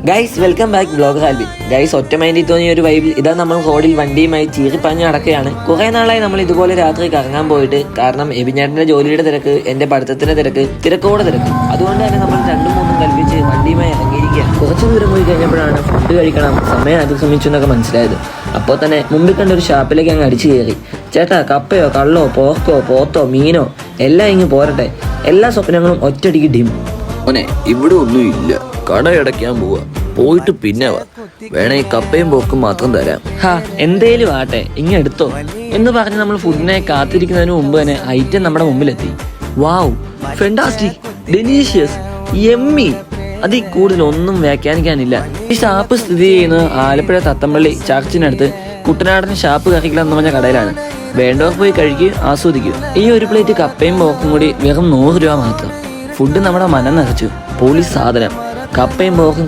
Guys welcome back blog Albin. Guys ഒറ്റ മൈൻഡിൽ തോന്നിയ ഒരു വൈബിൽ ഇതാ നമ്മൾ റോഡിൽ വണ്ടിയുമായി ചീറിപ്പഞ്ഞ് നടക്കുകയാണ്. കുറെ നാളായി നമ്മൾ ഇതുപോലെ രാത്രി കറങ്ങാൻ പോയിട്ട്. കാരണം എബിഞ്ഞേട്ടന്റെ ജോലിയുടെ തിരക്ക്, എന്റെ പഠിത്തത്തിന്റെ തിരക്കോടെ തിരക്ക്. അതുകൊണ്ട് തന്നെ നമ്മൾ രണ്ടും മൂന്നും കൽപ്പിച്ച് വണ്ടിയുമായി ഇറങ്ങിയിരിക്കുകയാണ്. കുറച്ചു ദൂരം പോയി കഴിഞ്ഞപ്പോഴാണ് ഫുഡ് കഴിക്കണം, സമയം അതിക്രമിച്ചു എന്നൊക്കെ മനസ്സിലായത്. അപ്പോൾ തന്നെ മുമ്പിൽ കണ്ട ഒരു ഷാപ്പിലേക്ക് അങ്ങ് അടിച്ചു കയറി. ചേട്ടാ, കപ്പയോ കള്ളോ പോർക്കോ പോത്തോ മീനോ എല്ലാം ഇങ്ങ് പോരട്ടെ. എല്ലാ സ്വപ്നങ്ങളും ഒറ്റയടിക്ക് ഡിം. മോനെ, ഇവിടെ ഒന്നും ഇല്ല, കട അടയ്ക്കാൻ പോവാ, പോയിട്ട് പിന്നെ വാ, വേണേ കപ്പയും പോക്കും മാത്രം തരാം. ഹാ, എന്തേലും ആട്ടെ, ഇങ്ങെടുത്തോ എന്ന് പറഞ്ഞ് നമ്മൾ ഫുഡിനെ കാത്തിരിക്കുന്നതിന് മുമ്പ് തന്നെ ഐറ്റം നമ്മുടെ മുമ്പിലെത്തി. വാവ്, ഫെന്റാസ്റ്റിക്, ഡെലീഷ്യസ്, യമ്മി. അതിൽ കൂടുതൽ ഒന്നും വ്യാഖ്യാനിക്കാനില്ല. ഈ ഷാപ്പ് സ്ഥിതി ചെയ്യുന്നത് ആലപ്പുഴ തത്തമ്പള്ളി ചർച്ചിനടുത്ത് കുട്ടനാടൻ ഷാപ്പ് കറിക്കല എന്ന് പറഞ്ഞ കടയിലാണ്. വേണ്ടവർ പോയി കഴിക്കുക, ആസ്വദിക്കുക. ഈ ഒരു പ്ലേറ്റ് കപ്പയും പോക്കും കൂടി വെറും 100 രൂപ മാത്രം. ഫുഡ് നമ്മുടെ മനം നിറച്ചു. പോലീസ് സാധനം. കപ്പയും പോക്കും